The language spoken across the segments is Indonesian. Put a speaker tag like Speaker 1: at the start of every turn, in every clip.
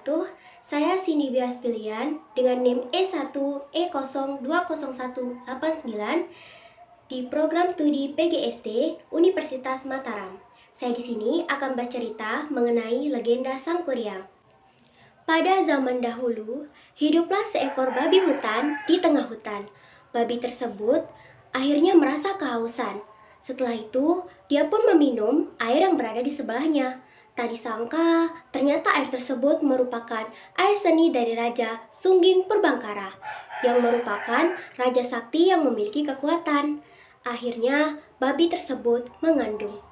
Speaker 1: wabarakatuh. Saya Cindy Bias Pilihan dengan NIM E1E020189 di program studi PGSD Universitas Mataram. Saya di sini akan bercerita mengenai legenda Sang Kuryang. Pada zaman dahulu, hiduplah seekor babi hutan di tengah hutan. Babi tersebut akhirnya merasa kehausan. Setelah itu, dia pun meminum air yang berada di sebelahnya. Tak disangka, ternyata air tersebut merupakan air seni dari Raja Sungging Purbangkara, yang merupakan Raja Sakti yang memiliki kekuatan. Akhirnya, babi tersebut mengandung.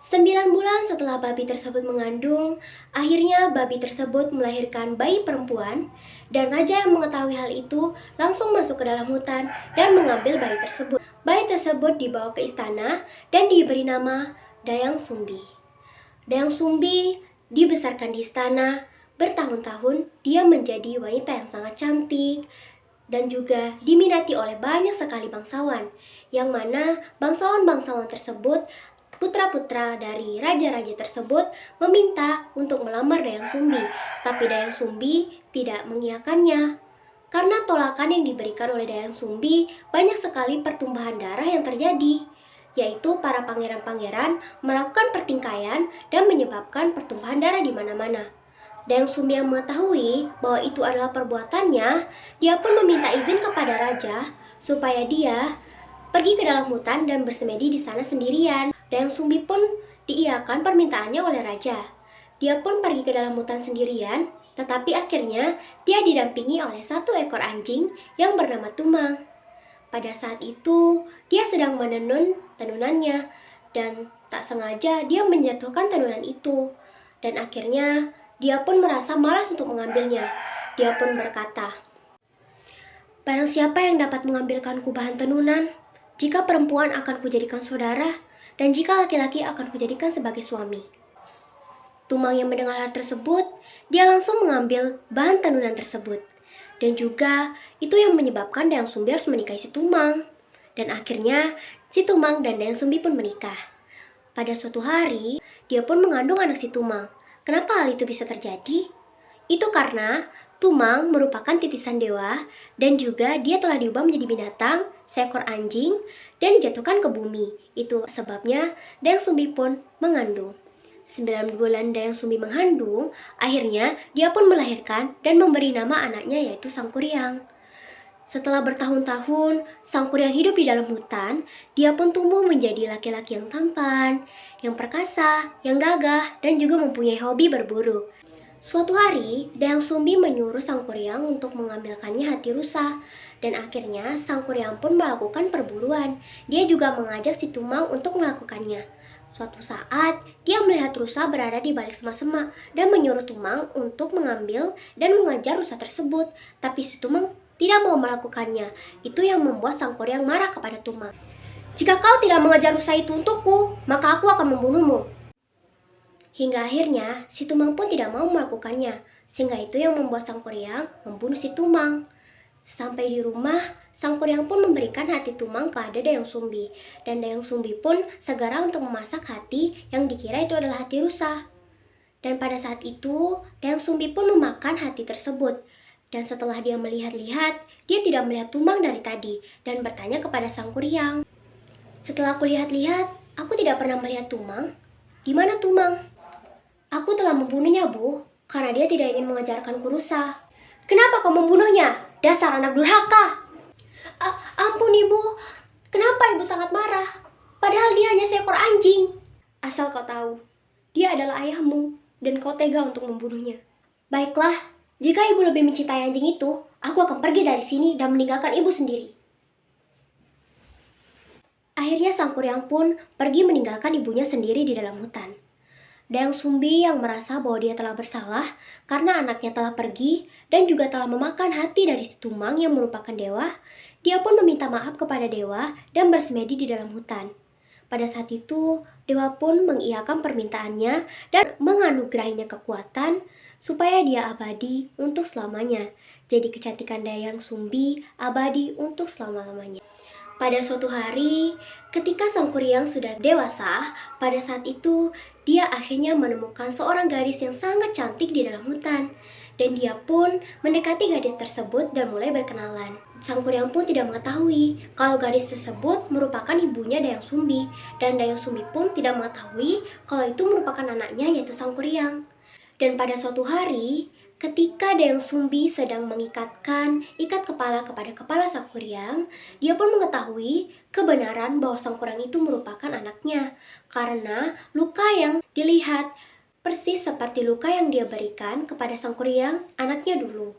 Speaker 1: 9 bulan setelah babi tersebut mengandung, akhirnya babi tersebut melahirkan bayi perempuan, dan raja yang mengetahui hal itu langsung masuk ke dalam hutan dan mengambil bayi tersebut. Bayi tersebut dibawa ke istana dan diberi nama Dayang Sumbi. Dayang Sumbi dibesarkan di istana, bertahun-tahun dia menjadi wanita yang sangat cantik dan juga diminati oleh banyak sekali bangsawan, yang mana bangsawan-bangsawan tersebut, putra-putra dari raja-raja tersebut meminta untuk melamar Dayang Sumbi, tapi Dayang Sumbi tidak mengiyakannya. Karena tolakan yang diberikan oleh Dayang Sumbi, banyak sekali pertumbuhan darah yang terjadi, yaitu para pangeran-pangeran melakukan pertingkaian dan menyebabkan pertumpahan darah di mana-mana. Dayang Sumbi yang mengetahui bahwa itu adalah perbuatannya, dia pun meminta izin kepada raja supaya dia pergi ke dalam hutan dan bersemedi di sana sendirian. Dayang Sumbi pun diiyakan permintaannya oleh raja. Dia pun pergi ke dalam hutan sendirian, tetapi akhirnya dia didampingi oleh satu ekor anjing yang bernama Tumang. Pada saat itu, dia sedang menenun tenunannya, dan tak sengaja dia menjatuhkan tenunan itu. Dan akhirnya, dia pun merasa malas untuk mengambilnya. Dia pun berkata, "Barang siapa yang dapat mengambilkanku bahan tenunan, jika perempuan akan kujadikan saudara, dan jika laki-laki akan kujadikan sebagai suami." Tumang yang mendengar hal tersebut, dia langsung mengambil bahan tenunan tersebut. Dan juga itu yang menyebabkan Dayang Sumbi harus menikahi si Tumang. Dan akhirnya si Tumang dan Dayang Sumbi pun menikah. Pada suatu hari, dia pun mengandung anak si Tumang. Kenapa hal itu bisa terjadi? Itu karena Tumang merupakan titisan dewa, dan juga dia telah diubah menjadi binatang, seekor anjing, dan dijatuhkan ke bumi. Itu sebabnya Dayang Sumbi pun mengandung. 9 bulan Dayang Sumbi mengandung, akhirnya dia pun melahirkan dan memberi nama anaknya, yaitu Sang Kuryang. Setelah bertahun-tahun, Sang Kuryang hidup di dalam hutan, dia pun tumbuh menjadi laki-laki yang tampan, yang perkasa, yang gagah, dan juga mempunyai hobi berburu. Suatu hari, Dayang Sumbi menyuruh Sang Kuryang untuk mengambilkannya hati rusa, dan akhirnya Sang Kuryang pun melakukan perburuan. Dia juga mengajak si Tumang untuk melakukannya. Suatu saat, dia melihat rusa berada di balik semak-semak dan menyuruh Tumang untuk mengambil dan mengejar rusa tersebut. Tapi si Tumang tidak mau melakukannya. Itu yang membuat Sang Kuryang marah kepada Tumang. "Jika kau tidak mengejar rusa itu untukku, maka aku akan membunuhmu." Hingga akhirnya si Tumang pun tidak mau melakukannya. Sehingga itu yang membuat Sang Kuryang membunuh si Tumang. Sampai di rumah, Sang Kuryang pun memberikan hati Tumang kepada Dayang Sumbi. Dan Dayang Sumbi pun segera untuk memasak hati yang dikira itu adalah hati rusa. Dan pada saat itu, Dayang Sumbi pun memakan hati tersebut. Dan setelah dia melihat-lihat, dia tidak melihat Tumang dari tadi dan bertanya kepada Sang Kuryang, "Setelah aku lihat-lihat, aku tidak pernah melihat Tumang. Di mana Tumang?" "Aku telah membunuhnya, Bu, karena dia tidak ingin mengejarkanku rusa." "Kenapa kau membunuhnya? Dasar anak durhaka!" Ampun Ibu, kenapa Ibu sangat marah? Padahal dia hanya seekor anjing." "Asal kau tahu, dia adalah ayahmu dan kau tega untuk membunuhnya." "Baiklah, jika Ibu lebih mencintai anjing itu, aku akan pergi dari sini dan meninggalkan Ibu sendiri." Akhirnya Sang Kuryang pun pergi meninggalkan ibunya sendiri di dalam hutan. Dayang Sumbi yang merasa bahwa dia telah bersalah karena anaknya telah pergi dan juga telah memakan hati dari si Tumang yang merupakan dewa, dia pun meminta maaf kepada dewa dan bersemedi di dalam hutan. Pada saat itu, dewa pun mengiyakan permintaannya dan menganugerahinya kekuatan supaya dia abadi untuk selamanya. Jadi kecantikan Dayang Sumbi abadi untuk selama-lamanya. Pada suatu hari, ketika Sang Kuryang sudah dewasa, pada saat itu dia akhirnya menemukan seorang gadis yang sangat cantik di dalam hutan. Dan dia pun mendekati gadis tersebut dan mulai berkenalan. Sang Kuryang pun tidak mengetahui kalau gadis tersebut merupakan ibunya Dayang Sumbi, dan Dayang Sumbi pun tidak mengetahui kalau itu merupakan anaknya yaitu Sang Kuryang. Dan pada suatu hari, ketika Dayang Sumbi sedang mengikatkan ikat kepala kepada kepala Sang Kuryang, dia pun mengetahui kebenaran bahwa Sang Kuryang itu merupakan anaknya, karena luka yang dilihat persis seperti luka yang dia berikan kepada Sang Kuryang, anaknya dulu.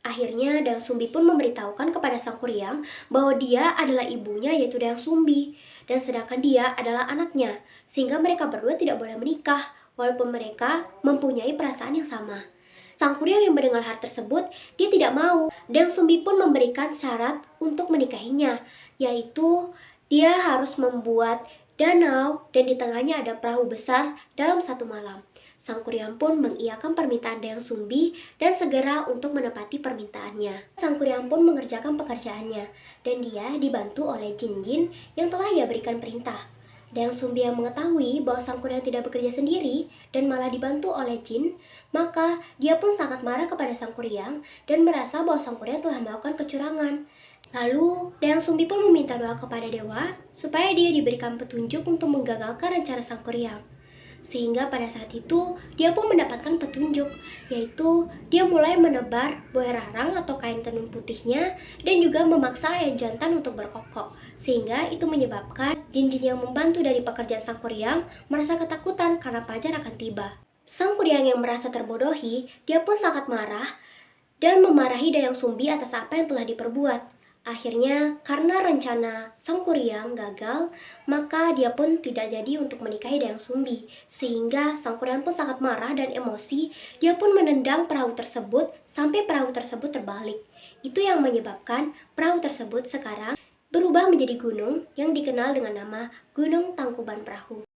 Speaker 1: Akhirnya Dayang Sumbi pun memberitahukan kepada Sang Kuryang bahwa dia adalah ibunya yaitu Dayang Sumbi, dan sedangkan dia adalah anaknya, sehingga mereka berdua tidak boleh menikah walaupun mereka mempunyai perasaan yang sama. Sang Kuryang yang mendengar hal tersebut, dia tidak mau. Dayang Sumbi pun memberikan syarat untuk menikahinya, yaitu dia harus membuat danau dan di tengahnya ada perahu besar dalam satu malam. Sang Kuryang pun mengiyakan permintaan Dayang Sumbi dan segera untuk menepati permintaannya. Sang Kuryang pun mengerjakan pekerjaannya dan dia dibantu oleh jin-jin yang telah ia berikan perintah. Dayang Sumbi yang mengetahui bahwa Sang Kuryang tidak bekerja sendiri dan malah dibantu oleh jin, maka dia pun sangat marah kepada Sang Kuryang dan merasa bahwa Sang Kuryang telah melakukan kecurangan. Lalu, Dayang Sumbi pun meminta doa kepada dewa supaya dia diberikan petunjuk untuk menggagalkan rencana Sang Kuryang. Sehingga pada saat itu, dia pun mendapatkan petunjuk, yaitu dia mulai menebar buah rarang atau kain tenun putihnya dan juga memaksa ayam jantan untuk berkokok. Sehingga itu menyebabkan jin-jin yang membantu dari pekerjaan Sang Kuryang merasa ketakutan karena fajar akan tiba. Sang Kuryang yang merasa terbodohi, dia pun sangat marah dan memarahi Dayang Sumbi atas apa yang telah diperbuat. Akhirnya, karena rencana Sang Kuryang gagal, maka dia pun tidak jadi untuk menikahi Dayang Sumbi. Sehingga Sang Kuryang pun sangat marah dan emosi, dia pun menendang perahu tersebut sampai perahu tersebut terbalik. Itu yang menyebabkan perahu tersebut sekarang berubah menjadi gunung yang dikenal dengan nama Gunung Tangkuban Perahu.